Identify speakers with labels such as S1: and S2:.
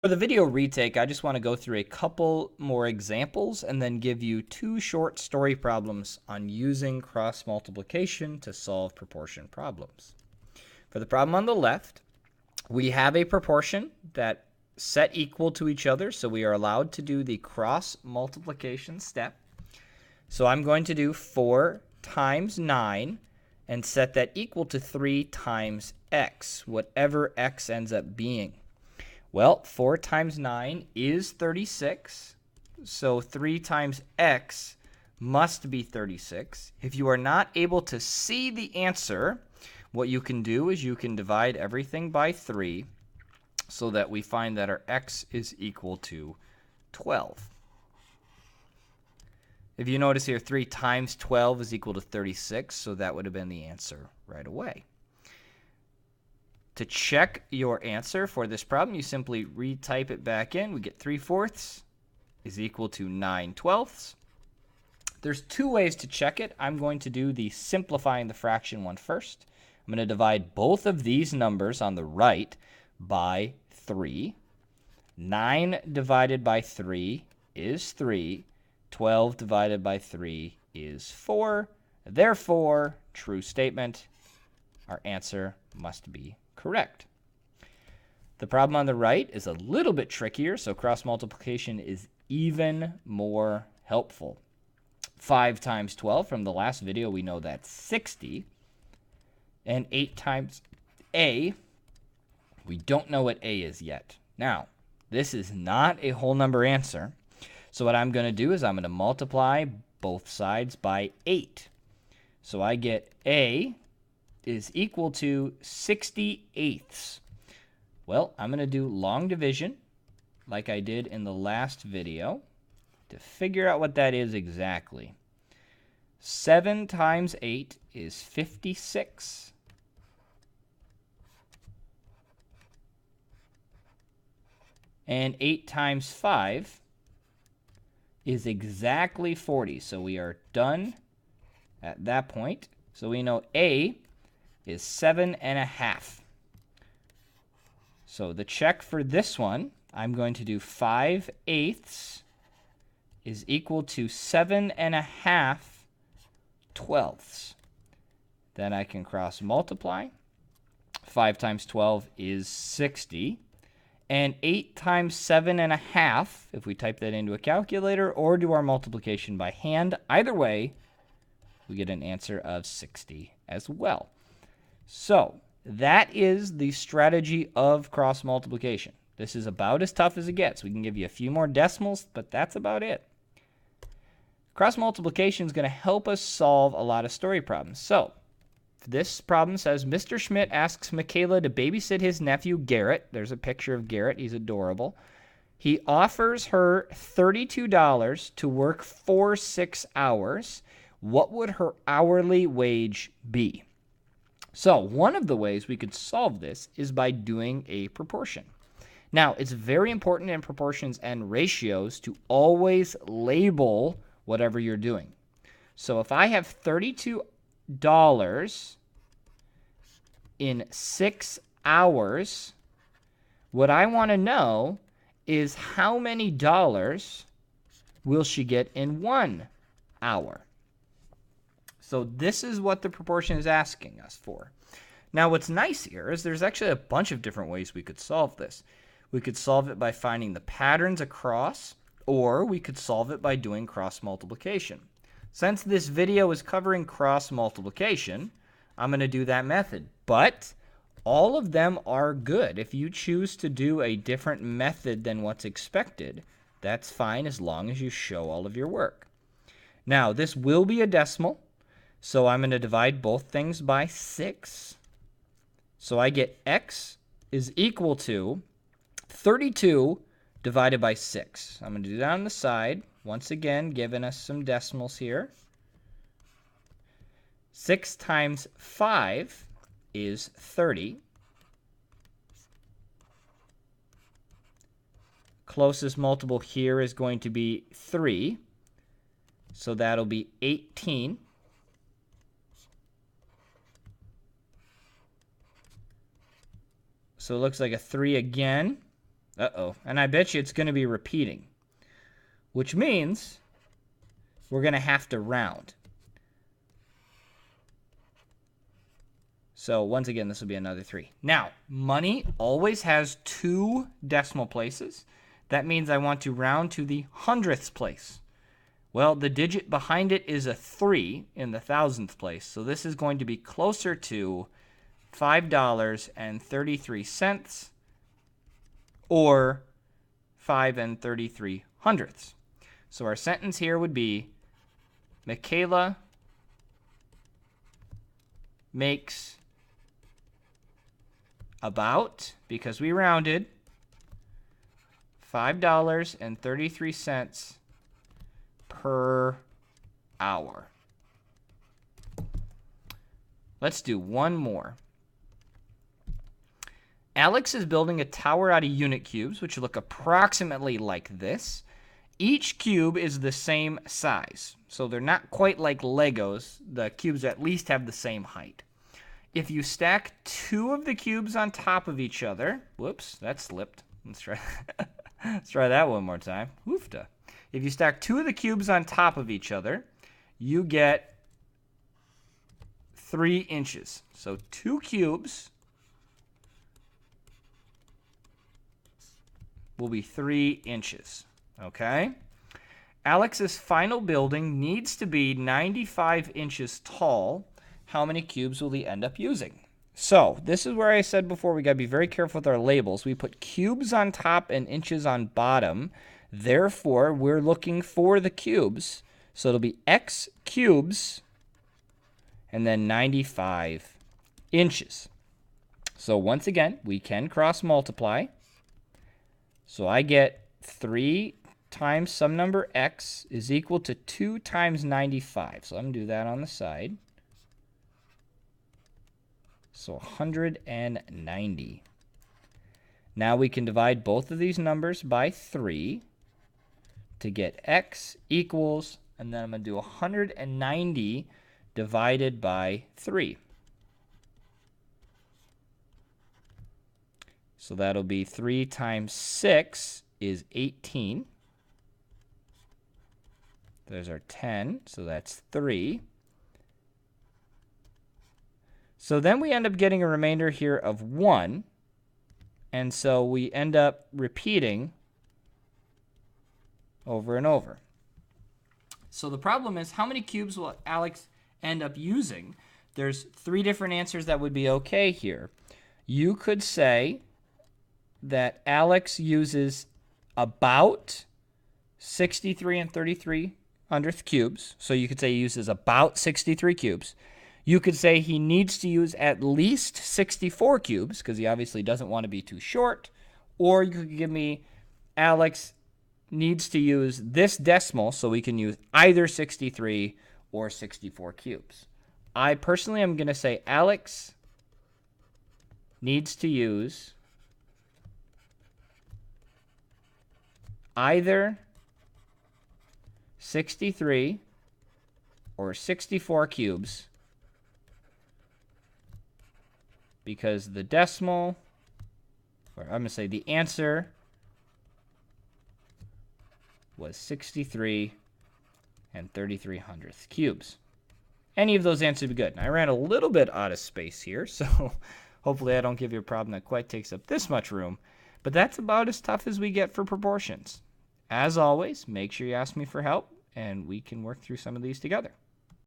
S1: For the video retake, I just want to go through a couple more examples and then give you two short story problems on using cross multiplication to solve proportion problems. For the problem on the left, we have a proportion that set equal to each other, so we are allowed to do the cross multiplication step. So I'm going to do 4 times 9 and set that equal to 3 times x, whatever x ends up being. Well, 4 times 9 is 36, so 3 times x must be 36. If you are not able to see the answer, what you can do is you can divide everything by 3 so that we find that our x is equal to 12. If you notice here, 3 times 12 is equal to 36, so that would have been the answer right away. To check your answer for this problem, you simply retype it back in. We get 3/4 is equal to 9/12. There's two ways to check it. I'm going to do the simplifying the fraction one first. I'm going to divide both of these numbers on the right by 3. 9 divided by 3 is 3. 12 divided by 3 is 4. Therefore, true statement, our answer must be correct. The problem on the right is a little bit trickier, so cross multiplication is even more helpful. 5 times 12 from the last video, we know that's 60. And 8 times a, we don't know what a is yet. Now, this is not a whole number answer, so what I'm going to do is I'm going to multiply both sides by 8. So I get a is equal to 60/8. Well, I'm going to do long division like I did in the last video to figure out what that is exactly. 7 times 8 is 56. And 8 times 5 is exactly 40. So we are done at that point. So we know a is 7.5. So the check for this one, I'm going to do 5/8 is equal to 7.5 twelfths. Then I can cross multiply. 5 times 12 is 60. And 8 times 7.5, if we type that into a calculator or do our multiplication by hand, either way, we get an answer of 60 as well. So that is the strategy of cross multiplication. This is about as tough as it gets. We can give you a few more decimals, but that's about it. Cross multiplication is going to help us solve a lot of story problems. So this problem says, Mr. Schmidt asks Michaela to babysit his nephew Garrett. There's a picture of Garrett. He's adorable. He offers her $32 to work for 6 hours. What would her hourly wage be? So one of the ways we could solve this is by doing a proportion. Now, it's very important in proportions and ratios to always label whatever you're doing. So if I have $32 in 6 hours, what I want to know is how many dollars will she get in 1 hour? So this is what the proportion is asking us for. Now, what's nice here is there's actually a bunch of different ways we could solve this. We could solve it by finding the patterns across, or we could solve it by doing cross multiplication. Since this video is covering cross multiplication, I'm going to do that method. But all of them are good. If you choose to do a different method than what's expected, that's fine as long as you show all of your work. Now, this will be a decimal. So I'm going to divide both things by 6. So I get x is equal to 32 divided by 6. I'm going to do that on the side. Once again, giving us some decimals here. 6 times 5 is 30. Closest multiple here is going to be 3. So that'll be 18. So it looks like a 3 again. Uh-oh. And I bet you it's going to be repeating, which means we're going to have to round. So once again, this will be another 3. Now, money always has 2 decimal places. That means I want to round to the hundredths place. Well, the digit behind it is a 3 in the thousandth place. So this is going to be closer to $5.33 or 5 33 hundredths. So our sentence here would be, Michaela makes about, because we rounded, $5.33 per hour. Let's do one more. Alex is building a tower out of unit cubes, which look approximately like this. Each cube is the same size, so they're not quite like Legos. The cubes at least have the same height. If you stack 2 of the cubes on top of each other, whoops, that slipped. Let's try that one more time. Woofta. If you stack 2 of the cubes on top of each other, you get 3 inches. So 2 cubes will be 3 inches. Okay? Alex's final building needs to be 95 inches tall. How many cubes will he end up using? So this is where I said before we got to be very careful with our labels. We put cubes on top and inches on bottom. Therefore, we're looking for the cubes. So it'll be x cubes and then 95 inches. So once again, we can cross multiply. So I get 3 times some number x is equal to 2 times 95. So I'm going to do that on the side. So 190. Now we can divide both of these numbers by 3 to get x equals, and then I'm going to do 190 divided by 3. So that'll be 3 times 6 is 18. There's our 10, so that's 3. So then we end up getting a remainder here of 1. And so we end up repeating over and over. So the problem is, how many cubes will Alex end up using? There's 3 different answers that would be okay here. You could say that Alex uses about 63 33/100 cubes. So you could say he uses about 63 cubes. You could say he needs to use at least 64 cubes, because he obviously doesn't want to be too short. Or you could give me Alex needs to use this decimal, so we can use either 63 or 64 cubes. I personally am going to say Alex needs to use either 63 or 64 cubes, because the decimal, or I'm going to say the answer was 63 33/100 cubes. Any of those answers would be good. And I ran a little bit out of space here, so hopefully I don't give you a problem that quite takes up this much room. But that's about as tough as we get for proportions. As always, make sure you ask me for help, and we can work through some of these together.